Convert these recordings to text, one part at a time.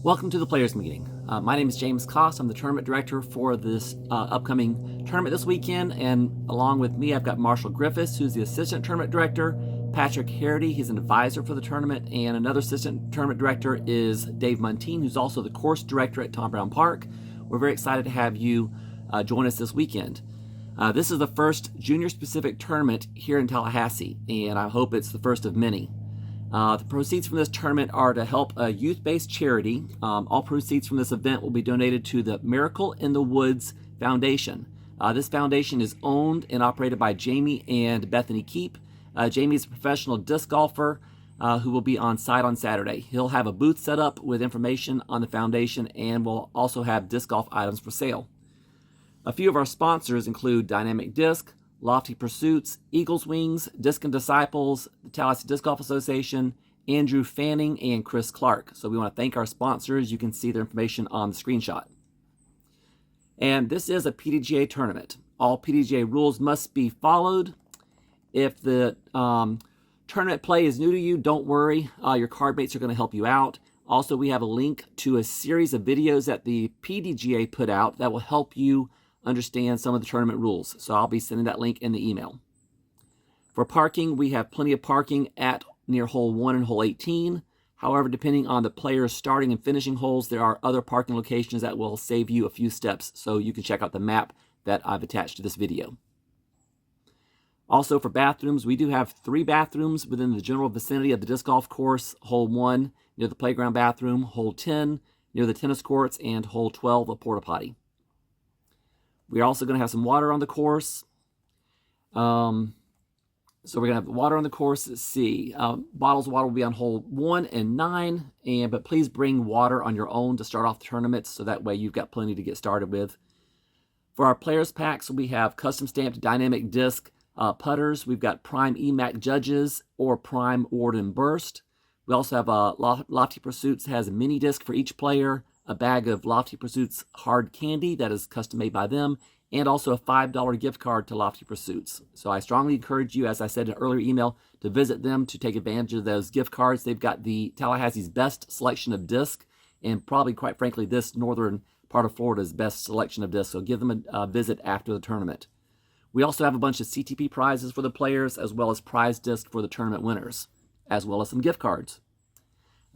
Welcome to the Players Meeting. My name is James Koss. I'm the tournament director for this upcoming tournament this weekend, and along with me I've got Marshall Griffiths, who's the assistant tournament director, Patrick Harity, he's an advisor for the tournament, and another assistant tournament director is Dave Muntean, who's also the course director at Tom Brown Park. We're very excited to have you join us this weekend. This is the first junior-specific tournament here in Tallahassee, and I hope it's the first of many. The proceeds from this tournament are to help a youth-based charity. All proceeds from this event will be donated to the Miracle in the Woods Foundation. This foundation is owned and operated by Jamie and Bethany Keep. Jamie is a professional disc golfer who will be on site on Saturday. He'll have a booth set up with information on the foundation and will also have disc golf items for sale. A few of our sponsors include Dynamic Disc, Lofty Pursuits, Eagles Wings, Disc and Disciples, the Tallahassee Disc Golf Association, Andrew Fanning, and Chris Clark. So we want to thank our sponsors. You can see their information on the screenshot. And this is a PDGA tournament. All PDGA rules must be followed. If the tournament play is new to you, don't worry. Your card mates are going to help you out. Also, we have a link to a series of videos that the PDGA put out that will help you understand some of the tournament rules. So I'll be sending that link in the email. For parking, we have plenty of parking at near hole 1 and hole 18. However, depending on the players' starting and finishing holes, there are other parking locations that will save you a few steps. So you can check out the map that I've attached to this video. Also for bathrooms, we do have 3 bathrooms within the general vicinity of the disc golf course. Hole 1 near the playground bathroom, hole 10 near the tennis courts, and hole 12 a porta potty. We're also going to have some water on the course. So we're going to have water on the course. Let's see. Bottles of water will be on hole 1 and 9. But please bring water on your own to start off the tournament, so that way you've got plenty to get started with. For our players packs, we have custom stamped dynamic disc putters. We've got Prime EMAC Judges or Prime Warden Burst. We also have Lofty Pursuits has a mini disc for each player, a bag of Lofty Pursuits hard candy that is custom made by them, and also a $5 gift card to Lofty Pursuits. So I strongly encourage you, as I said in an earlier email, to visit them to take advantage of those gift cards. They've got the Tallahassee's best selection of disc, and probably, quite frankly, this northern part of Florida's best selection of disc. So give them a visit after the tournament. We also have a bunch of CTP prizes for the players, as well as prize disc for the tournament winners, as well as some gift cards.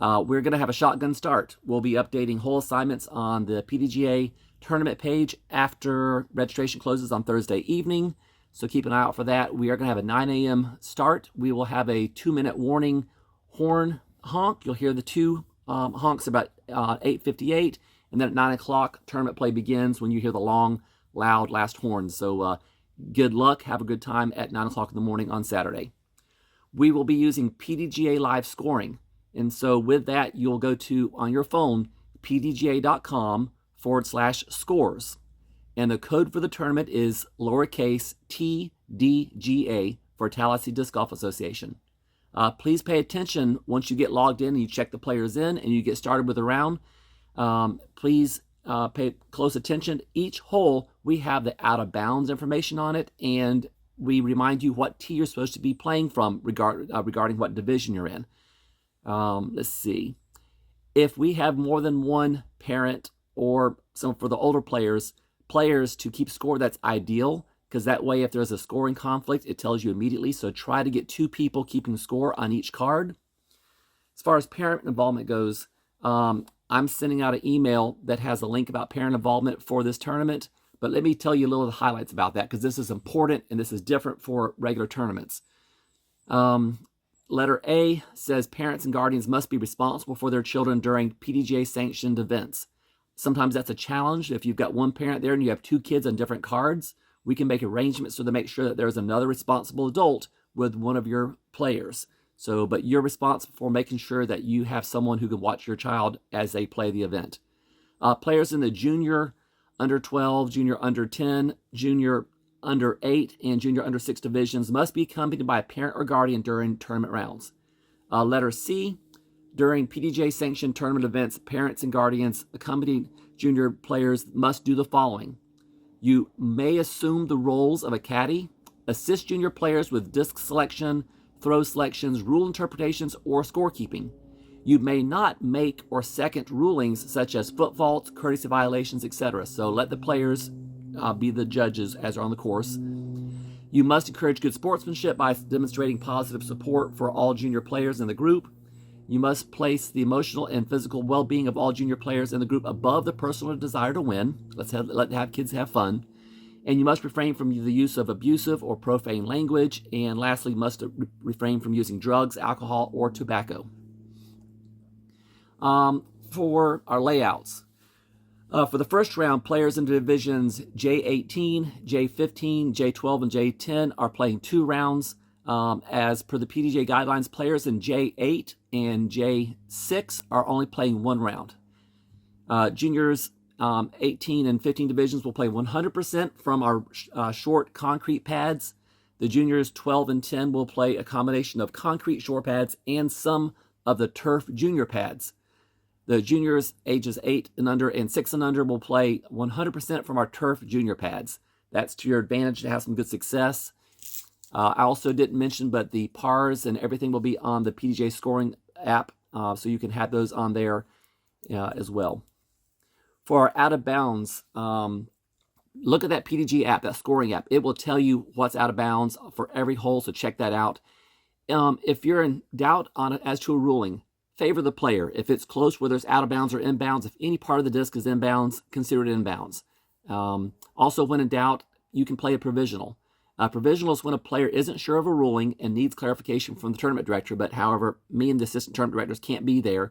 We're going to have a shotgun start. We'll be updating hole assignments on the PDGA tournament page after registration closes on Thursday evening. So keep an eye out for that. We are going to have a 9 a.m. start. We will have a 2-minute warning horn honk. You'll hear the 2 honks about 8:58. And then at 9 o'clock, tournament play begins when you hear the long, loud last horn. So good luck. Have a good time at 9 o'clock in the morning on Saturday. We will be using PDGA live scoring. And so with that, you'll go to, on your phone, pdga.com/scores. And the code for the tournament is lowercase TDGA for Tallahassee Disc Golf Association. Please pay attention once you get logged in and you check the players in and you get started with a round. Please pay close attention. Each hole, we have the out of bounds information on it, and we remind you what tee you're supposed to be playing from regarding what division you're in. Let's see. If we have more than one parent, or some for the older players to keep score, that's ideal, because that way if there's a scoring conflict, it tells you immediately. So try to get 2 people keeping score on each card. As far as parent involvement goes, I'm sending out an email that has a link about parent involvement for this tournament. But let me tell you a little of the highlights about that, because this is important and this is different for regular tournaments. Letter A says parents and guardians must be responsible for their children during PDGA-sanctioned events. Sometimes that's a challenge. If you've got one parent there and you have 2 kids on different cards, we can make arrangements so to make sure that there's another responsible adult with one of your players. But you're responsible for making sure that you have someone who can watch your child as they play the event. Players in the junior under 12, junior under 10, junior under 8, and junior under 6 divisions must be accompanied by a parent or guardian during tournament rounds. Letter C, during PDGA-sanctioned tournament events, parents and guardians accompanying junior players must do the following. You may assume the roles of a caddy, assist junior players with disc selection, throw selections, rule interpretations, or scorekeeping. You may not make or second rulings such as foot faults, courtesy violations, etc. So let the players be the judges as are on the course. You must encourage good sportsmanship by demonstrating positive support for all junior players in the group. You must place the emotional and physical well-being of all junior players in the group above the personal desire to win. Let kids have fun. And you must refrain from the use of abusive or profane language. And lastly, must refrain from using drugs, alcohol, or tobacco. For our layouts. For the first round, players in divisions J18, J15, J12, and J10 are playing 2 rounds. As per the PDJ guidelines, players in J8 and J6 are only playing 1 round. Juniors 18 and 15 divisions will play 100% from our short concrete pads. The juniors 12 and 10 will play a combination of concrete short pads and some of the turf junior pads. The juniors ages 8 and under and 6 and under will play 100% from our turf junior pads. That's to your advantage to have some good success. I also didn't mention, but the pars and everything will be on the PDJ scoring app, so you can have those on there as well. For our out of bounds, look at that PDG app, that scoring app. It will tell you what's out of bounds for every hole, so check that out. If you're in doubt on it as to a ruling, favor the player. If it's close, whether it's out of bounds or inbounds, if any part of the disc is inbounds, consider it inbounds. Also, when in doubt, you can play a provisional. Provisional is when a player isn't sure of a ruling and needs clarification from the tournament director, but however, me and the assistant tournament directors can't be there.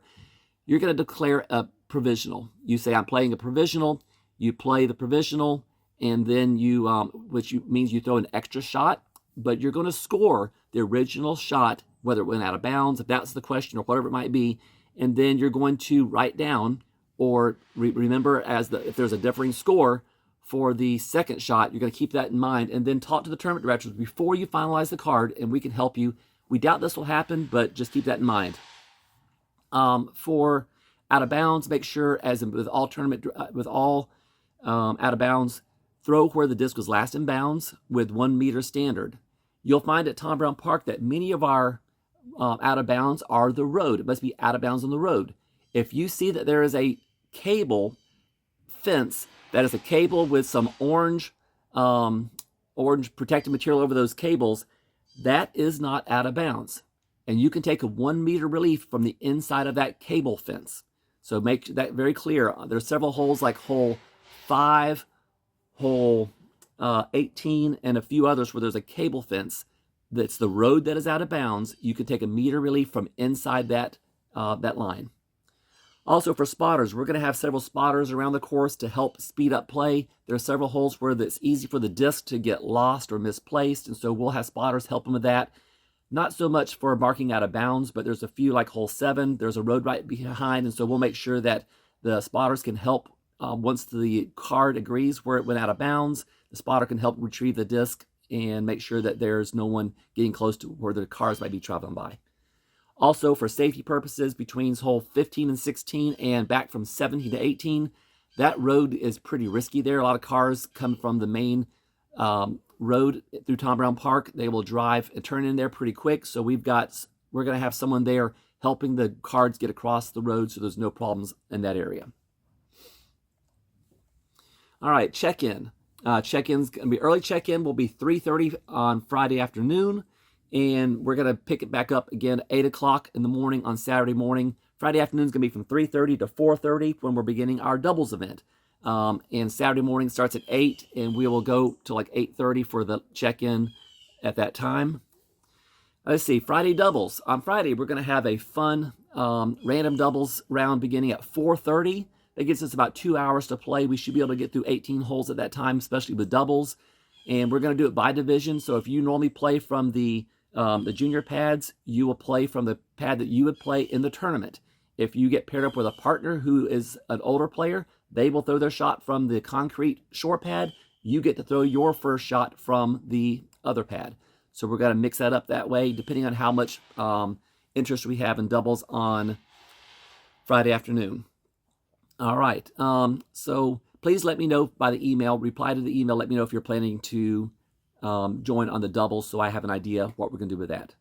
You're going to declare a provisional. You say, I'm playing a provisional. You play the provisional, and then you, which means you throw an extra shot, but you're going to score the original shot, whether it went out of bounds, if that's the question, or whatever it might be, and then you're going to write down or remember if there's a differing score for the second shot. You're going to keep that in mind, and then talk to the tournament directors before you finalize the card, and we can help you. We doubt this will happen, but just keep that in mind. For out of bounds, make sure, as with all out of bounds, throw where the disc was last in bounds with 1 meter standard. You'll find at Tom Brown Park that many of our out of bounds are the road. It must be out of bounds on the road. If you see that there is a cable fence, that is a cable with some orange protective material over those cables, that is not out of bounds. And you can take a 1 meter relief from the inside of that cable fence. So make that very clear. There's several holes like hole 5, hole 18, and a few others where there's a cable fence. That's the road that is out of bounds. You can take a meter relief from inside that line. Also for spotters, we're going to have several spotters around the course to help speed up play. There are several holes where it's easy for the disc to get lost or misplaced, and so we'll have spotters helping with that. Not so much for marking out of bounds, but there's a few like hole 7. There's a road right behind, and so we'll make sure that the spotters can help once the card agrees where it went out of bounds. The spotter can help retrieve the disc and make sure that there's no one getting close to where the cars might be traveling by. Also, for safety purposes, between hole 15 and 16 and back from 17 to 18, that road is pretty risky there. A lot of cars come from the main road through Tom Brown Park. They will drive and turn in there pretty quick. So we're going to have someone there helping the cars get across the road so there's no problems in that area. All right, check-in. Check-in's going to be early check-in will be 3:30 on Friday afternoon, and we're going to pick it back up again at 8 o'clock in the morning on Saturday morning. Friday afternoon is going to be from 3:30 to 4:30 when we're beginning our doubles event. And Saturday morning starts at 8, and we will go to like 8:30 for the check-in at that time. Let's see, Friday doubles. On Friday, we're going to have a fun random doubles round beginning at 4:30. That gives us about 2 hours to play. We should be able to get through 18 holes at that time, especially with doubles. And we're going to do it by division. So if you normally play from the junior pads, you will play from the pad that you would play in the tournament. If you get paired up with a partner who is an older player, they will throw their shot from the concrete short pad. You get to throw your first shot from the other pad. So we're going to mix that up that way, depending on how much interest we have in doubles on Friday afternoon. All right. So please let me know by the email. Reply to the email. Let me know if you're planning to join on the doubles so I have an idea what we're going to do with that.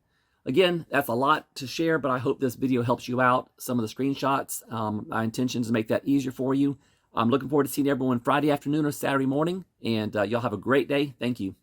Again, that's a lot to share, but I hope this video helps you out. Some of the screenshots, my intention is to make that easier for you. I'm looking forward to seeing everyone Friday afternoon or Saturday morning, and y'all have a great day. Thank you.